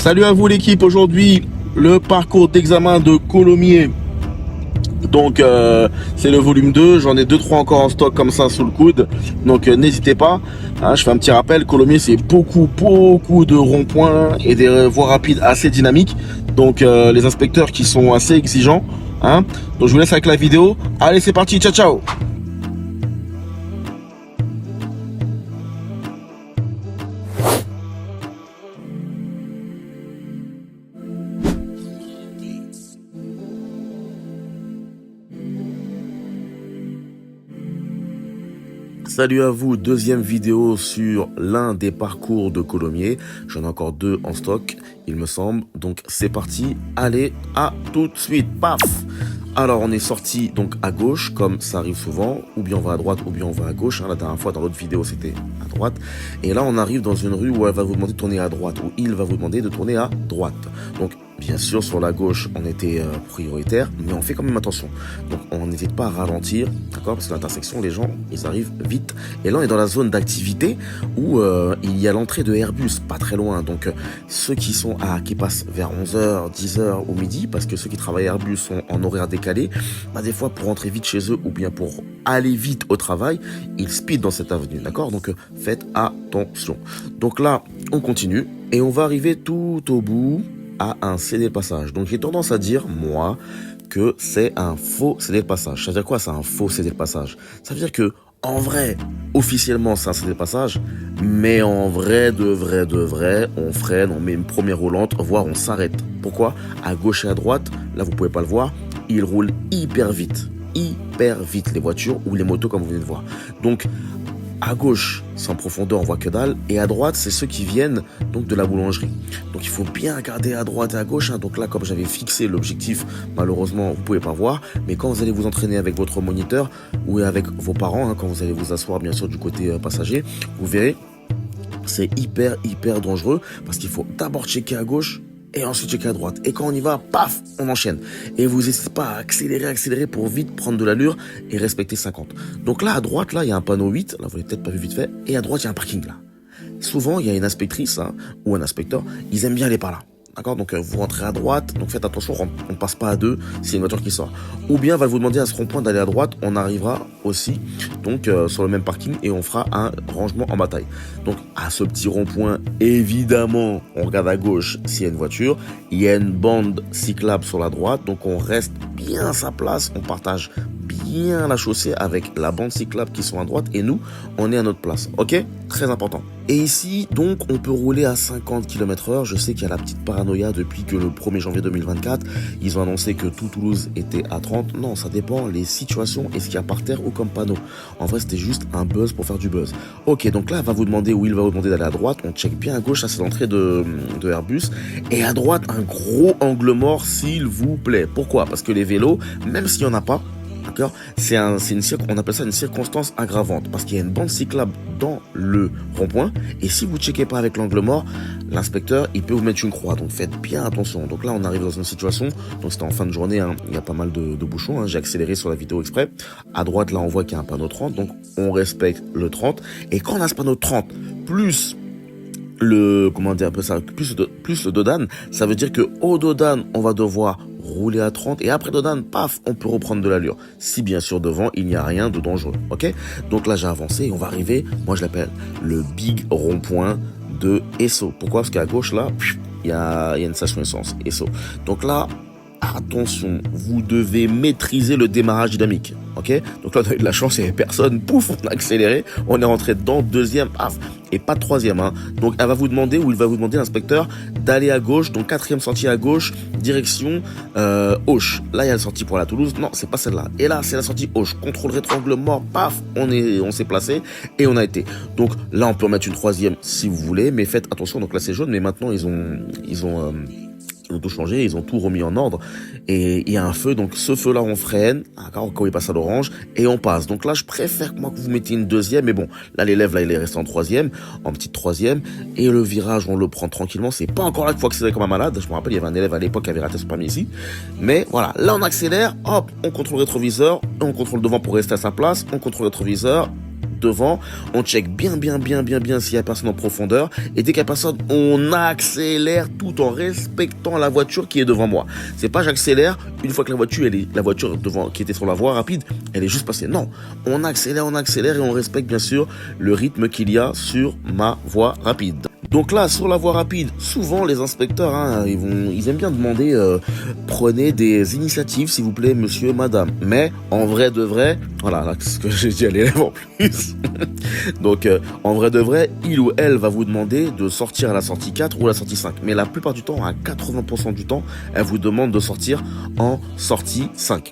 Salut à vous l'équipe, aujourd'hui le parcours d'examen de Colomiers. Donc c'est le volume 2, j'en ai 2-3 encore en stock comme ça sous le coude. Donc n'hésitez pas, hein, je fais un petit rappel, Colomiers c'est beaucoup de ronds-points et des voies rapides assez dynamiques. Donc les inspecteurs qui sont assez exigeants, hein. Donc je vous laisse avec la vidéo. Allez c'est parti, ciao ciao. Salut à vous, deuxième vidéo sur l'un des parcours de Colomiers. J'en ai encore 2 en stock, il me semble. Donc c'est parti, allez, à tout de suite, paf. Alors on est sorti donc à gauche, comme ça arrive souvent, ou bien on va à droite, ou bien on va à gauche. La dernière fois dans l'autre vidéo c'était à droite. Et là on arrive dans une rue où elle va vous demander de tourner à droite, ou il va vous demander de tourner à droite. Donc bien sûr sur la gauche on était prioritaire, mais on fait quand même attention. Donc on n'hésite pas à ralentir, d'accord, parce que l'intersection les gens ils arrivent vite. Et là on est dans la zone d'activité où il y a l'entrée de Airbus, pas très loin. Donc ceux qui passent vers 11h, 10h au midi, parce que ceux qui travaillent à Airbus sont en horaire décalé, bah des fois pour rentrer vite chez eux ou bien pour aller vite au travail, ils speedent dans cette avenue, d'accord. Donc faites attention. Donc là on continue et on va arriver tout au bout à un cédé passage. Donc j'ai tendance à dire, moi, que c'est un faux cédé de passage. Ça veut dire quoi, c'est un faux cédé de passage? Ça veut dire que, en vrai, officiellement, c'est un cédé de passage, mais en vrai, de vrai, on freine, on met une première roulante, voire on s'arrête. Pourquoi? À gauche et à droite, là, vous pouvez pas le voir, ils roulent hyper vite, les voitures ou les motos, comme vous venez de voir. Donc, à gauche, c'est en profondeur, on voit que dalle. Et à droite, c'est ceux qui viennent donc de la boulangerie. Donc il faut bien regarder à droite et à gauche. Hein. Donc là, comme j'avais fixé l'objectif, malheureusement, vous pouvez pas voir. Mais quand vous allez vous entraîner avec votre moniteur ou avec vos parents, hein, quand vous allez vous asseoir bien sûr du côté passager, vous verrez, c'est hyper dangereux parce qu'il faut d'abord checker à gauche et ensuite checker à droite. Et quand on y va, paf, on enchaîne. Et vous n'hésitez pas à accélérer pour vite prendre de l'allure et respecter 50. Donc là, à droite, là, il y a un panneau 8. Là, vous l'avez peut-être pas vu vite fait. Et à droite, il y a un parking, là. Souvent, il y a une inspectrice, hein, ou un inspecteur. Ils aiment bien aller par là. D'accord? Donc, vous rentrez à droite. Donc, faites attention, on ne passe pas à deux. C'est une voiture qui sort. Ou bien, va vous demander à ce rond-point d'aller à droite. On arrivera aussi, donc, sur le même parking et on fera un rangement en bataille. Donc, à ce petit rond-point, évidemment, on regarde à gauche s'il y a une voiture. Il y a une bande cyclable sur la droite. Donc, on reste bien à sa place. On partage bien la chaussée avec la bande cyclable qui sont à droite et nous, on est à notre place. Ok? Très important. Et ici, donc, on peut rouler à 50 km/h. Je sais qu'il y a la petite paranoïa depuis que le 1er janvier 2024, ils ont annoncé que tout Toulouse était à 30. Non, ça dépend les situations et ce qu'il y a par terre ou comme panneau. En vrai, c'était juste un buzz pour faire du buzz. Ok, donc là, elle va vous demander où il va vous demander d'aller à droite. On check bien à gauche, ça c'est l'entrée de Airbus. Et à droite, un gros angle mort, s'il vous plaît. Pourquoi? Parce que les vélos, même s'il n'y en a pas, d'accord, on appelle ça une circonstance aggravante parce qu'il y a une bande cyclable dans le rond-point et si vous checkez pas avec l'angle mort, l'inspecteur il peut vous mettre une croix, donc faites bien attention. Donc là on arrive dans une situation, donc c'était en fin de journée, hein, il y a pas mal de bouchons, hein, j'ai accéléré sur la vidéo exprès. À droite là on voit qu'il y a un panneau 30, donc on respecte le 30 et quand on a ce panneau 30 plus le, comment dire un peu ça, plus le dodane, ça veut dire que au dodane on va devoir rouler à 30 et après dodane, paf, on peut reprendre de l'allure. Si bien sûr devant, il n'y a rien de dangereux, ok? Donc là, j'ai avancé et on va arriver, moi je l'appelle le big rond-point de Esso. Pourquoi? Parce qu'à gauche, là, il y a une station essence, Esso. Donc là, attention, vous devez maîtriser le démarrage dynamique, ok? Donc là, on a eu de la chance, il n'y avait personne, pouf, on a accéléré, on est rentré dedans, deuxième, paf, et pas de troisième, hein. Donc elle va vous demander, ou il va vous demander, l'inspecteur, d'aller à gauche, donc quatrième sortie à gauche, direction Auch. Là, il y a la sortie pour la Toulouse, non, c'est pas celle-là. Et là, c'est la sortie Auch, contrôle rétrangle mort, paf, on s'est placé, et on a été. Donc là, on peut en mettre une troisième si vous voulez, mais faites attention, donc là c'est jaune, mais maintenant ils ont tout changé, ils ont tout remis en ordre et il y a un feu, donc ce feu là on freine, d'accord, quand il passe à l'orange et on passe. Donc là je préfère que vous mettiez une deuxième, mais bon, là l'élève là il est resté en troisième, en petite troisième, et le virage on le prend tranquillement, c'est pas encore là qu'il faut accélérer comme un malade. Je me rappelle il y avait un élève à l'époque qui avait raté son permis ici, mais voilà, là on accélère, hop, on contrôle le rétroviseur, on contrôle devant pour rester à sa place, on contrôle le rétroviseur, devant, on check bien s'il y a personne en profondeur, et dès qu'il y a personne, on accélère tout en respectant la voiture qui est devant moi. C'est pas j'accélère une fois que la voiture devant qui était sur la voie rapide, elle est juste passée. Non, on accélère et on respecte bien sûr le rythme qu'il y a sur ma voie rapide. Donc là, sur la voie rapide, souvent les inspecteurs, ils aiment bien demander prenez des initiatives, s'il vous plaît, monsieur, madame. Mais en vrai de vrai, voilà, là, ce que j'ai dit à l'élève en plus. Donc, en vrai de vrai, il ou elle va vous demander de sortir à la sortie 4 ou à la sortie 5. Mais la plupart du temps, à 80% du temps, elle vous demande de sortir en sortie 5.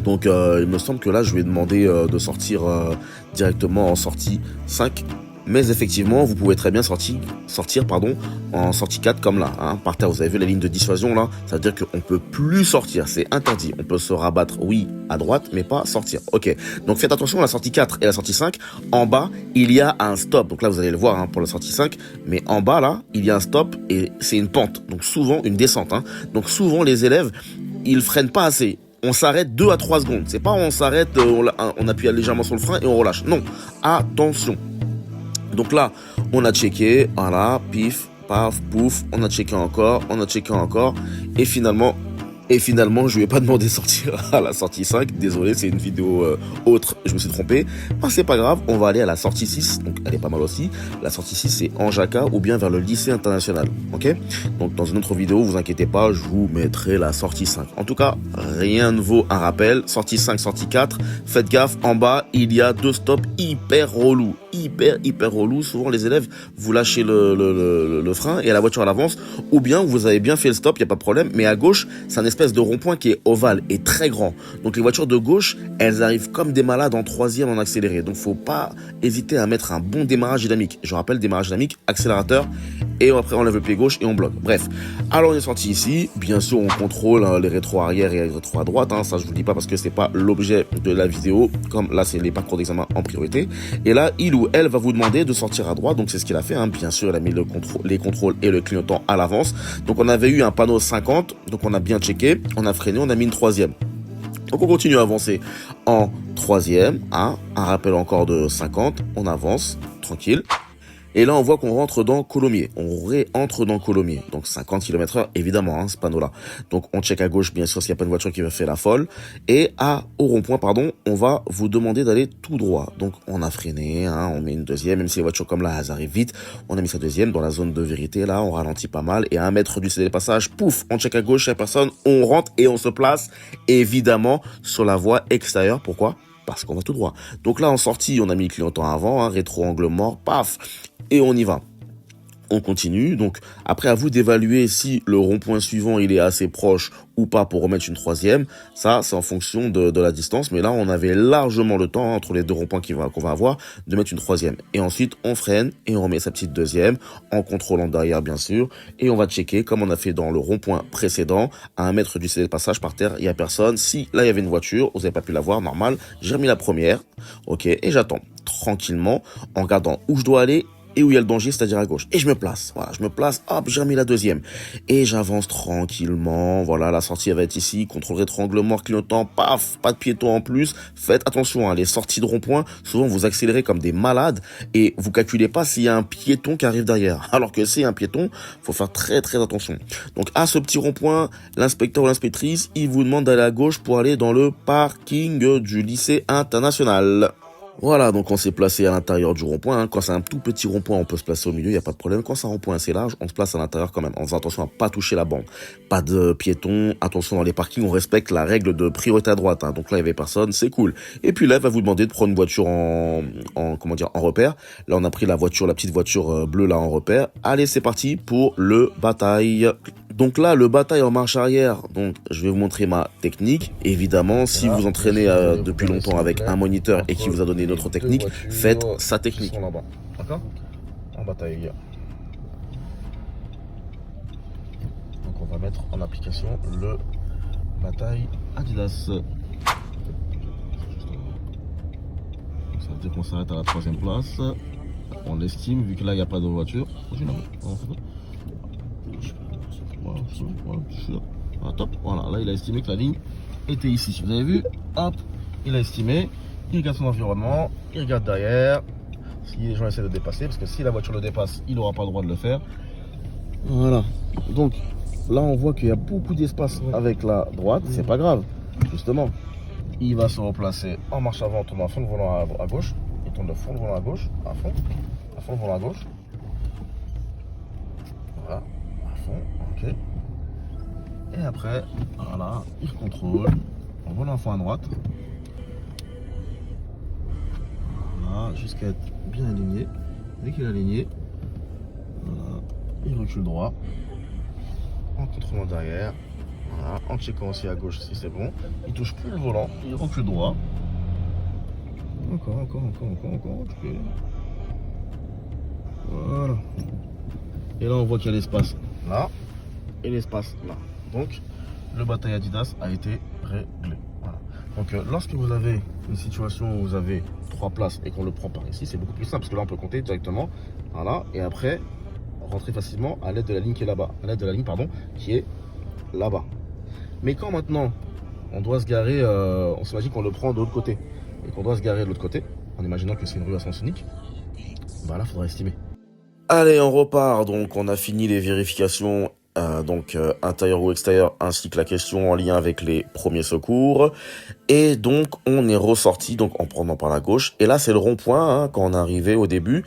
Donc, il me semble que là, je vais demander de sortir directement en sortie 5. Mais effectivement, vous pouvez très bien sortir en sortie 4 comme là, par terre. Vous avez vu la ligne de dissuasion là, ça veut dire qu'on peut plus sortir, c'est interdit. On peut se rabattre, oui, à droite, mais pas sortir. Ok, donc faites attention à la sortie 4 et la sortie 5. En bas, il y a un stop. Donc là, vous allez le voir pour la sortie 5. Mais en bas là, il y a un stop et c'est une pente. Donc souvent, une descente. Donc souvent, les élèves, ils freinent pas assez. On s'arrête 2 à 3 secondes. C'est pas on s'arrête, on appuie légèrement sur le frein et on relâche. Non, attention. Donc là, on a checké, voilà, pif, paf, pouf, on a checké encore, et finalement, je lui ai pas demandé de sortir à la sortie 5, désolé, c'est une vidéo autre, je me suis trompé, c'est pas grave, on va aller à la sortie 6, donc elle est pas mal aussi, la sortie 6 c'est Anjaca ou bien vers le lycée international, ok? Donc dans une autre vidéo, vous inquiétez pas, je vous mettrai la sortie 5. En tout cas, rien ne vaut un rappel, sortie 5, sortie 4, faites gaffe, en bas, il y a 2 stops hyper relous. Hyper relou. Souvent les élèves, vous lâchez le frein et la voiture elle avance, ou bien vous avez bien fait le stop, il n'y a pas de problème, mais à gauche c'est un espèce de rond-point qui est ovale et très grand, donc les voitures de gauche elles arrivent comme des malades en troisième en accéléré, donc faut pas hésiter à mettre un bon démarrage dynamique. Je rappelle, démarrage dynamique, accélérateur, et après on lève le pied gauche et on bloque. Bref, alors on est sorti ici, bien sûr on contrôle les rétros arrière et les rétros à droite, ça je vous le dis pas parce que c'est pas l'objet de la vidéo, comme là c'est les parcours d'examen en priorité, et là il ou elle va vous demander de sortir à droite, donc c'est ce qu'il a fait, bien sûr il a mis les contrôles et le clignotant à l'avance. Donc on avait eu un panneau 50, donc on a bien checké, on a freiné, on a mis une troisième. Donc on continue à avancer en troisième, un rappel encore de 50, on avance, tranquille. Et là, on voit qu'on rentre dans Colomiers. On réentre dans Colomiers. Donc 50 km/h, évidemment, ce panneau-là. Donc on check à gauche, bien sûr, s'il n'y a pas une voiture qui va faire la folle. Et au rond-point, on va vous demander d'aller tout droit. Donc on a freiné, on met une deuxième, même si les voitures comme là, elles arrivent vite. On a mis sa deuxième dans la zone de vérité. Là, on ralentit pas mal. Et à 1 mètre du CD de passage, pouf, on check à gauche, il n'y a personne. On rentre et on se place, évidemment, sur la voie extérieure. Pourquoi ? Parce qu'on va tout droit. Donc là, en sortie, on a mis le clignotant avant, rétro angle mort, paf, et on y va. On continue, donc après à vous d'évaluer si le rond-point suivant il est assez proche ou pas pour remettre une troisième. Ça c'est en fonction de la distance, mais là on avait largement le temps entre les deux ronds-points qu'on va avoir de mettre une troisième. Et ensuite on freine et on remet sa petite deuxième en contrôlant derrière bien sûr, et on va checker comme on a fait dans le rond-point précédent à 1 mètre du CD de passage par terre, il y a personne. Si là il y avait une voiture, vous n'avez pas pu la voir, normal, j'ai remis la première, ok, et j'attends tranquillement en regardant où je dois aller et où il y a le danger, c'est-à-dire à gauche. Et je me place, hop, j'ai remis la deuxième. Et j'avance tranquillement, voilà, la sortie va être ici, contrôle rétro-angle mort, clignotant, paf, pas de piéton en plus. Faites attention, les sorties de rond-point, souvent vous accélérez comme des malades et vous calculez pas s'il y a un piéton qui arrive derrière. Alors que c'est un piéton, faut faire très très attention. Donc à ce petit rond-point, l'inspecteur ou l'inspectrice, il vous demande d'aller à gauche pour aller dans le parking du lycée international. Voilà, donc on s'est placé à l'intérieur du rond-point. Quand c'est un tout petit rond-point, on peut se placer au milieu, il n'y a pas de problème. Quand c'est un rond-point assez large, on se place à l'intérieur quand même, en faisant attention à pas toucher la bande. Pas de piétons, attention dans les parkings, on respecte la règle de priorité à droite. Donc là, il y avait personne, c'est cool. Et puis là, il va vous demander de prendre une voiture en repère. Là, on a pris la petite voiture bleue là en repère. Allez, c'est parti pour le bataille. Donc là, le bataille en marche arrière, donc je vais vous montrer ma technique. Évidemment, si vous entraînez depuis longtemps avec un moniteur et qui vous a donné une autre technique, faites sa technique. D'accord ? En bataille. Donc on va mettre en application le bataille Adidas. Donc ça veut dire qu'on s'arrête à la 3e place. On l'estime, vu que là il n'y a pas de voiture. Voilà, top. Voilà, là il a estimé que la ligne était ici. Vous avez vu, hop, il a estimé. il regarde son environnement, il regarde derrière, si les gens essaient de dépasser, parce que si la voiture le dépasse, il n'aura pas le droit de le faire. Voilà, donc là on voit qu'il y a beaucoup d'espace avec la droite, c'est pas grave, justement. Il va se replacer en marche avant, tourne à fond le volant à gauche, il tourne le fond le volant à gauche, à fond le volant à gauche. Voilà, à fond, ok. Et après, voilà, il contrôle, on volant à fond à droite. Voilà, jusqu'à être bien aligné. Dès qu'il est aligné, voilà, il recule droit, en contrôlant derrière. Voilà, en checkant aussi à gauche si c'est bon. Il touche plus le volant, il recule droit. Encore, ok. Voilà. Et là on voit qu'il y a l'espace là et l'espace là. Donc le bataille Adidas a été réglé. Voilà. Donc lorsque vous avez une situation où vous avez 3 places et qu'on le prend par ici, c'est beaucoup plus simple parce que là on peut compter directement. Voilà. Et après rentrer facilement à l'aide de la ligne qui est là-bas. À l'aide de la ligne pardon qui est là-bas. Mais quand maintenant on doit se garer, on s'imagine qu'on le prend de l'autre côté et qu'on doit se garer de l'autre côté, en imaginant que c'est une rue à sens unique, bah là il faudra estimer. Allez, on repart. Donc on a fini les vérifications intérieur ou extérieur, ainsi que la question en lien avec les premiers secours. Et donc on est ressorti donc en prenant par la gauche. Et là c'est le rond-point, hein, quand on est arrivé au début.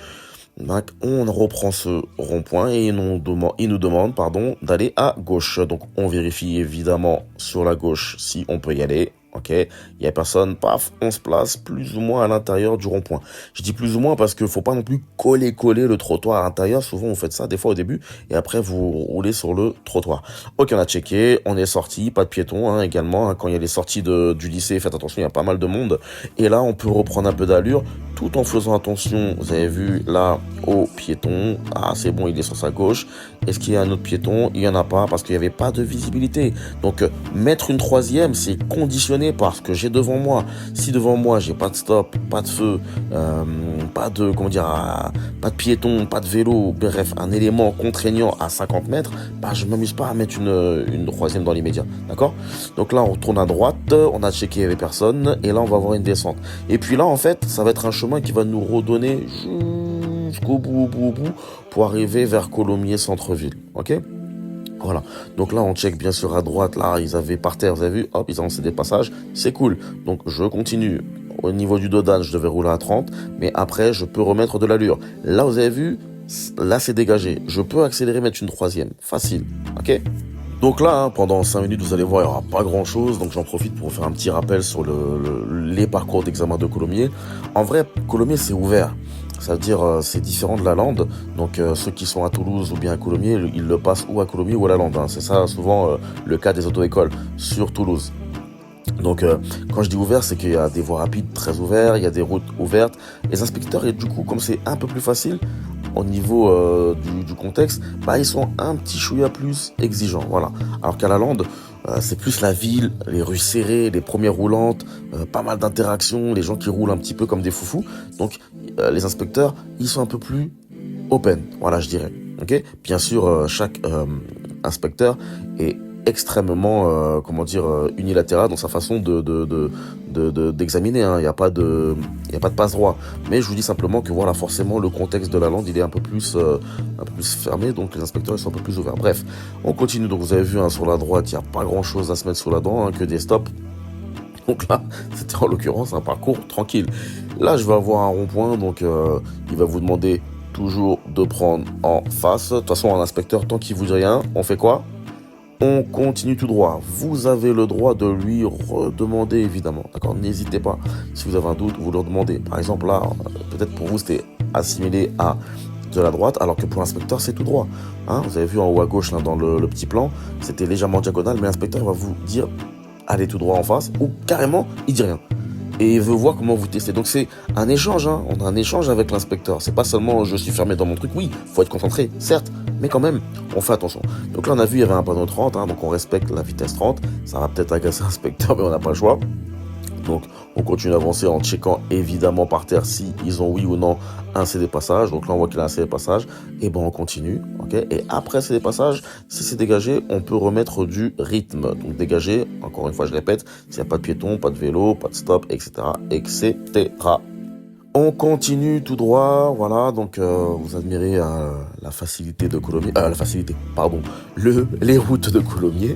Donc, on reprend ce rond-point et il nous demande d'aller à gauche. Donc on vérifie évidemment sur la gauche si on peut y aller. Ok, il y a personne, paf, on se place plus ou moins à l'intérieur du rond-point. Je dis plus ou moins parce qu'il faut pas non plus coller le trottoir à l'intérieur. Souvent vous faites ça des fois au début et après vous roulez sur le trottoir. Ok, on a checké, on est sorti, pas de piétons hein, également. Hein, quand il y a les sorties du lycée, faites attention, il y a pas mal de monde. Et là on peut reprendre un peu d'allure tout en faisant attention. Vous avez vu là au piéton, ah c'est bon, il est sur sa gauche. Est-ce qu'il y a un autre piéton? Il y en a pas parce qu'il n'y avait pas de visibilité. Donc mettre une troisième, c'est conditionné par ce que j'ai devant moi. Si devant moi j'ai pas de stop, pas de feu, pas de pas de piéton, pas de vélo, bref un élément contraignant à 50 mètres, bah je m'amuse pas à mettre une troisième dans l'immédiat, d'accord? Donc là on retourne à droite, on a checké il y avait personne et là on va avoir une descente. Et puis là en fait ça va être un chemin qui va nous redonner jusqu'au bout pour arriver vers Colomiers centre-ville, ok? Voilà, donc là on check bien sûr à droite, là ils avaient par terre, vous avez vu, hop, ils ont lancé des passages, c'est cool. Donc je continue, au niveau du dodane je devais rouler à 30, mais après je peux remettre de l'allure. Là vous avez vu, là c'est dégagé, je peux accélérer, mettre une troisième, facile, ok? Donc là, hein, pendant 5 minutes, vous allez voir, il n'y aura pas grand-chose. Donc j'en profite pour vous faire un petit rappel sur les parcours d'examen de Colomiers. En vrai, Colomiers, c'est ouvert. Ça veut dire c'est différent de la Lande. Donc ceux qui sont à Toulouse ou bien à Colomiers, ils le passent ou à Colomiers ou à la Lande. Hein. C'est ça souvent le cas des auto-écoles sur Toulouse. Donc quand je dis ouvert, c'est qu'il y a des voies rapides très ouvertes, il y a des routes ouvertes. Les inspecteurs, et du coup, comme c'est un peu plus facile au niveau du contexte, bah ils sont un petit chouïa plus exigeants, voilà. Alors qu'à la Lande, c'est plus la ville, les rues serrées, les premières roulantes, pas mal d'interactions, les gens qui roulent un petit peu comme des foufous. Donc les inspecteurs, ils sont un peu plus open, voilà, je dirais. Ok, bien sûr, chaque inspecteur est extrêmement unilatéral dans sa façon d'examiner, hein. Il n'y a pas de passe droit, mais je vous dis simplement que voilà, forcément le contexte de la Lande il est un peu plus fermé, donc les inspecteurs ils sont un peu plus ouverts. Bref, on continue. Donc vous avez vu, hein, sur la droite il n'y a pas grand chose à se mettre sous la dent, hein, que des stops. Donc là, c'était en l'occurrence un parcours tranquille. Là, je vais avoir un rond-point, donc il va vous demander toujours de prendre en face. De toute façon, un inspecteur, tant qu'il vous dit rien, on fait quoi? On continue tout droit. Vous avez le droit de lui redemander, évidemment. D'accord? N'hésitez pas. Si vous avez un doute, vous le demandez. Par exemple, là, peut-être pour vous, c'était assimilé à de la droite, alors que pour l'inspecteur, c'est tout droit. Hein, vous avez vu en haut à gauche, là, dans le petit plan, c'était légèrement diagonal, mais l'inspecteur va vous dire allez tout droit en face, ou carrément, il dit rien. Et il veut voir comment vous testez. Donc c'est un échange, hein. On a un échange avec l'inspecteur. C'est pas seulement je suis fermé dans mon truc. Oui, faut être concentré, certes, mais quand même, on fait attention. Donc là, on a vu, il y avait un panneau 30, hein, donc on respecte la vitesse 30. Ça va peut-être agacer l'inspecteur, mais on n'a pas le choix. Donc, on continue d'avancer en checkant évidemment par terre si ils ont oui ou non un CD passage. Donc là, on voit qu'il a un CD passage. Et ben, on continue. Ok. Et après CD passage, si c'est dégagé, on peut remettre du rythme. Donc, dégager, encore une fois, je répète, s'il n'y a pas de piéton, pas de vélo, pas de stop, etc., etc. On continue tout droit, voilà, donc vous admirez la facilité de Coulommiers, les routes de Coulommiers,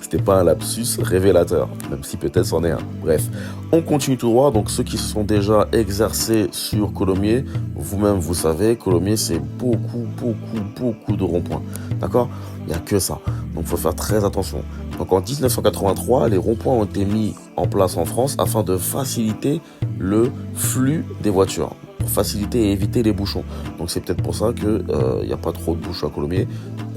c'était pas un lapsus révélateur, même si peut-être c'en est un. Bref, on continue tout droit, donc ceux qui se sont déjà exercés sur Coulommiers, vous-même vous savez, Coulommiers c'est beaucoup de ronds-points, d'accord? Il n'y a que ça, donc il faut faire très attention. Donc en 1983, les ronds-points ont été mis en place en France afin de faciliter le flux des voitures, pour faciliter et éviter les bouchons. Donc c'est peut-être pour ça que y a pas trop de bouchons à Coulommiers,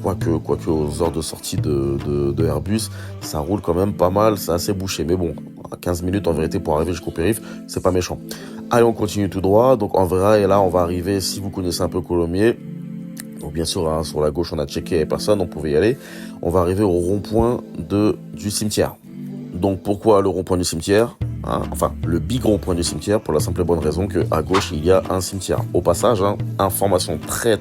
quoique aux heures de sortie de Airbus, ça roule quand même pas mal, c'est assez bouché. Mais bon, à 15 minutes en vérité pour arriver jusqu'au périph', c'est pas méchant. Allez, on continue tout droit. Donc en vrai, et là on va arriver, si vous connaissez un peu Coulommiers, donc bien sûr, hein, sur la gauche, on a checké, il n'y avait personne, on pouvait y aller. On va arriver au rond-point du cimetière. Donc pourquoi le rond-point du cimetière, hein, enfin, le big rond-point du cimetière, pour la simple et bonne raison qu'à gauche, il y a un cimetière. Au passage, hein, information très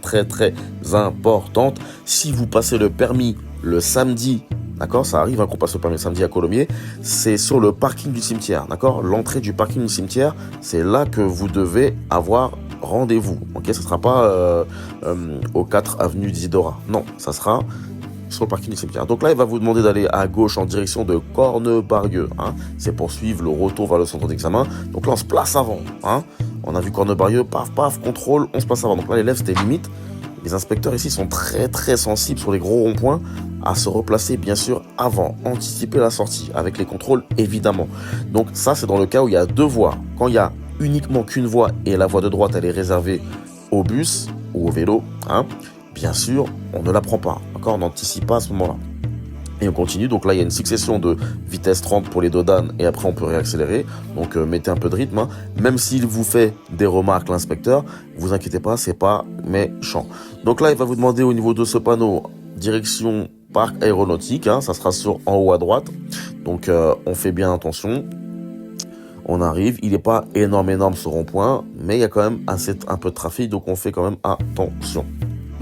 importante, si vous passez le permis le samedi, d'accord, ça arrive hein, qu'on passe le permis le samedi à Coulommiers, c'est sur le parking du cimetière, d'accord. L'entrée du parking du cimetière, c'est là que vous devez avoir rendez-vous, ok. Ce sera pas au 4 avenue d'Isidora, non, ça sera sur le parking du cimetière. Donc là, il va vous demander d'aller à gauche en direction de Cornebarieux, hein. C'est pour suivre le retour vers le centre d'examen. Donc là, on se place avant, hein. On a vu Cornebarieux, paf, contrôle, on se place avant. Donc là, l'élève, c'était limite. Les inspecteurs ici sont très sensibles sur les gros ronds-points à se replacer bien sûr avant, anticiper la sortie avec les contrôles évidemment. Donc ça, c'est dans le cas où il y a deux voies. Quand il y a uniquement qu'une voie et la voie de droite, elle est réservée au bus ou au vélo, hein, bien sûr, on ne la prend pas. D'accord, on n'anticipe pas à ce moment-là. Et on continue. Donc là, il y a une succession de vitesse 30 pour les dodanes et après, on peut réaccélérer. Donc, mettez un peu de rythme. Hein. Même s'il vous fait des remarques, l'inspecteur, vous inquiétez pas, c'est pas méchant. Donc là, il va vous demander au niveau de ce panneau, direction parc aéronautique. Hein, ça sera en haut à droite. Donc, on fait bien attention. On arrive. Il n'est pas énorme ce rond-point, mais il y a quand même un peu de trafic. Donc, on fait quand même attention.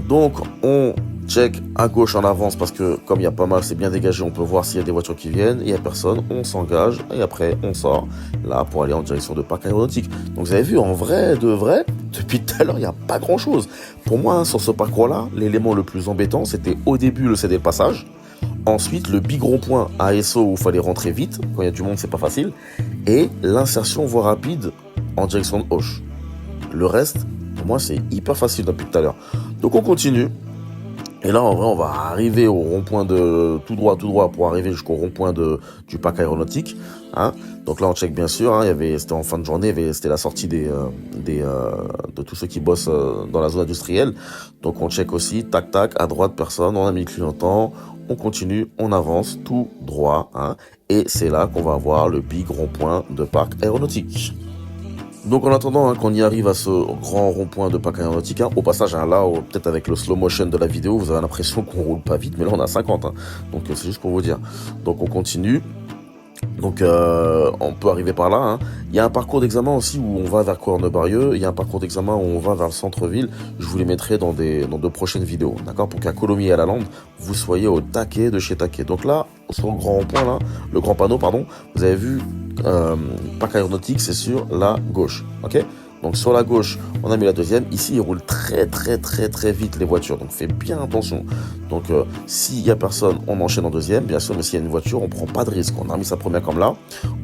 Donc, on check à gauche en avance parce que comme il y a pas mal, c'est bien dégagé, on peut voir s'il y a des voitures qui viennent. Il n'y a personne, on s'engage et après on sort là pour aller en direction de parc aéronautique. Donc vous avez vu, en vrai, depuis tout à l'heure, il n'y a pas grand chose. Pour moi, hein, sur ce parcours-là, l'élément le plus embêtant, c'était au début le CD de passage. Ensuite, le big rond-point ASO où il fallait rentrer vite. Quand il y a du monde, c'est pas facile. Et l'insertion voie rapide en direction de Auch. Le reste, pour moi, c'est hyper facile depuis tout à l'heure. Donc on continue. Et là, en vrai, on va arriver au rond-point de tout droit pour arriver jusqu'au rond-point du parc aéronautique. Hein. Donc là, on check bien sûr. Hein, c'était en fin de journée, c'était la sortie de tous ceux qui bossent dans la zone industrielle. Donc on check aussi, tac, à droite, personne. On a mis le clignotant. On continue, on avance tout droit. Hein, et c'est là qu'on va avoir le big rond-point de parc aéronautique. Donc en attendant hein, qu'on y arrive à ce grand rond-point de parc aéronautique, hein, au passage hein, là, peut-être avec le slow motion de la vidéo, vous avez l'impression qu'on roule pas vite, mais là on a 50, hein, donc c'est juste pour vous dire. Donc on continue, donc on peut arriver par là. Hein. Il y a un parcours d'examen aussi où on va vers Cornebarieux, il y a un parcours d'examen où on va vers le centre-ville, je vous les mettrai dans de prochaines vidéos, d'accord, pour qu'à Coulommiers et à la Lande, vous soyez au taquet de chez taquet. Donc là, sur le grand rond-point, là, le grand panneau, pardon, vous avez vu, parc aéronautique, c'est sur la gauche, ok. Donc sur la gauche, on a mis la deuxième. Ici, ils roulent très vite les voitures. Donc faites bien attention. Donc s'il y a personne, on enchaîne en deuxième. Bien sûr, mais s'il y a une voiture, on prend pas de risque. On a mis sa première comme là.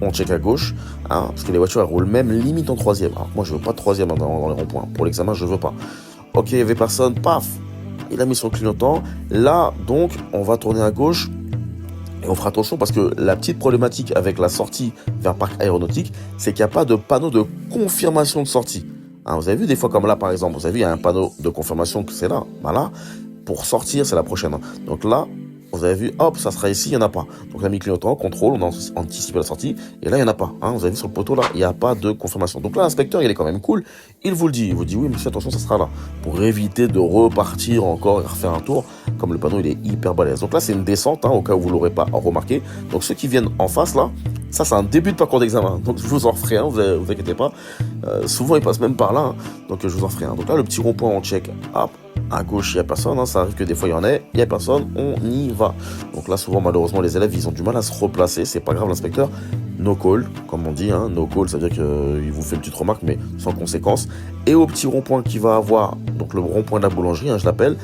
On check à gauche, hein, parce que les voitures elles roulent même limite en troisième. Alors moi, je veux pas de troisième dans les ronds-points. Pour l'examen, je veux pas. Ok, il y avait personne. Paf, il a mis son clignotant. Là, donc, on va tourner à gauche. Et on fera attention parce que la petite problématique avec la sortie vers parc aéronautique, c'est qu'il n'y a pas de panneau de confirmation de sortie. Hein, vous avez vu des fois comme là par exemple, vous avez vu il y a un panneau de confirmation que c'est là. Voilà, pour sortir c'est la prochaine. Donc là, vous avez vu, hop, ça sera ici, il n'y en a pas. Donc on a mis clignotant, contrôle, on a anticipé la sortie, et là il n'y en a pas. Hein, vous avez vu sur le poteau là, il n'y a pas de confirmation. Donc là l'inspecteur il est quand même cool, il vous le dit, oui monsieur attention ça sera là. Pour éviter de repartir encore et refaire un tour, comme le panneau il est hyper balèze. Donc là c'est une descente, hein, au cas où vous ne l'aurez pas remarqué. Donc ceux qui viennent en face là, Ça, c'est un début de parcours d'examen. Donc, je vous en referai un, vous inquiétez pas. Souvent, ils passent même par là. Hein. Donc, je vous en ferai un. Donc là, le petit rond-point, on check. Hop, à gauche, il n'y a personne. Hein. Ça arrive que des fois, il y en ait. Il n'y a personne. On y va. Donc là, souvent, malheureusement, les élèves, ils ont du mal à se replacer. C'est pas grave, l'inspecteur. No call, comme on dit. Hein. No call, ça veut dire qu'il vous fait une petite remarque, mais sans conséquence. Et au petit rond-point qu'il va avoir, donc le rond-point de la boulangerie, hein, je l'appelle,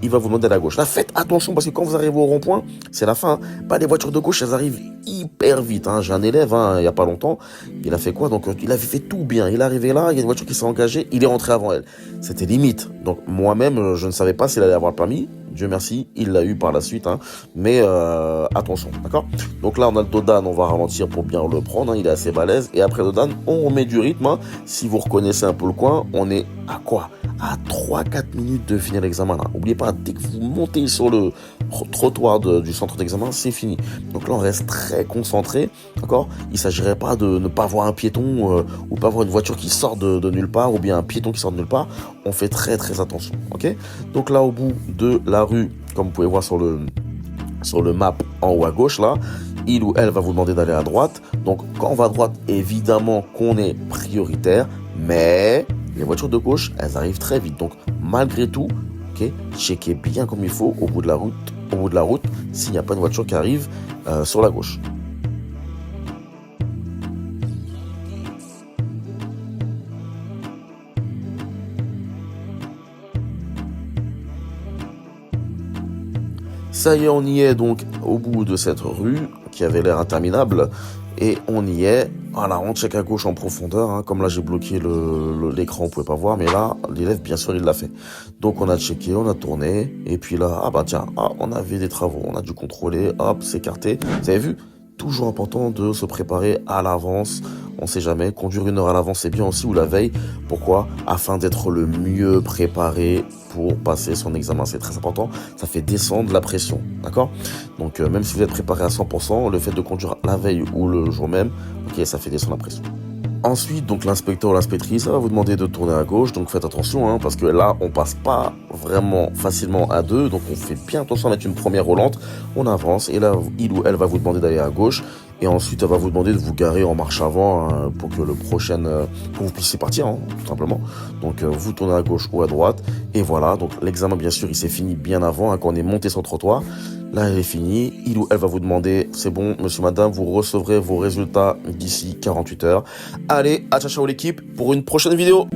il va vous demander à la gauche. Là, faites attention parce que quand vous arrivez au rond-point, c'est la fin. Hein. Pas les voitures de gauche, elles arrivent hyper vite. Hein. J'ai un élève, il y a pas longtemps, il a fait quoi? Donc, il avait fait tout bien. Il est arrivé là, il y a une voiture qui s'est engagée, il est rentré avant elle. C'était limite. Donc, moi-même, je ne savais pas s'il allait avoir le permis. Dieu merci, il l'a eu par la suite. Hein. Mais attention, d'accord? Donc là, on a le Dodan, on va ralentir pour bien le prendre. Hein. Il est assez balèze. Et après le Dodan, on remet du rythme. Hein. Si vous reconnaissez un peu le coin, on est à quoi? À 3-4 minutes de finir l'examen. N'oubliez pas, dès que vous montez sur le trottoir du centre d'examen, c'est fini. Donc là, on reste très concentré, d'accord? Il ne s'agirait pas de ne pas voir un piéton ou pas voir une voiture qui sort de nulle part ou bien un piéton qui sort de nulle part. On fait très très attention, ok? Donc là, au bout de la rue, comme vous pouvez voir sur le map en haut à gauche, là, il ou elle va vous demander d'aller à droite. Donc quand on va à droite, évidemment qu'on est prioritaire, mais les voitures de gauche, elles arrivent très vite. Donc malgré tout, ok, checkez bien comme il faut au bout de la route, s'il n'y a pas une voiture qui arrive sur la gauche. Ça y est, on y est donc au bout de cette rue qui avait l'air interminable. Et on y est. Voilà, on check à gauche en profondeur. Hein. Comme là, j'ai bloqué l'écran, on pouvait pas voir. Mais là, l'élève, bien sûr, il l'a fait. Donc, on a checké, on a tourné. Et puis là, ah bah tiens, on avait des travaux. On a dû contrôler, hop, s'écarter. Vous avez vu? Toujours important de se préparer à l'avance. On sait jamais. Conduire une heure à l'avance, c'est bien aussi, ou la veille. Pourquoi? Afin d'être le mieux préparé pour passer son examen. C'est très important. Ça fait descendre la pression. D'accord? Donc, même si vous êtes préparé à 100%, le fait de conduire la veille ou le jour même, ok, ça fait descendre la pression. Ensuite, donc l'inspecteur ou l'inspectrice, ça va vous demander de tourner à gauche, donc faites attention, hein, parce que là, on passe pas vraiment facilement à deux, donc on fait bien attention à mettre une première roulante, on avance, et là, il ou elle va vous demander d'aller à gauche, et ensuite, elle va vous demander de vous garer en marche avant, hein, pour que pour vous puissiez partir, hein, tout simplement. Donc, vous tournez à gauche ou à droite, et voilà, donc l'examen, bien sûr, il s'est fini bien avant, hein, quand on est monté sur le trottoir. Là, elle est finie. Il ou elle va vous demander, c'est bon, monsieur, madame, vous recevrez vos résultats d'ici 48 heures. Allez, à ciao, ciao l'équipe pour une prochaine vidéo.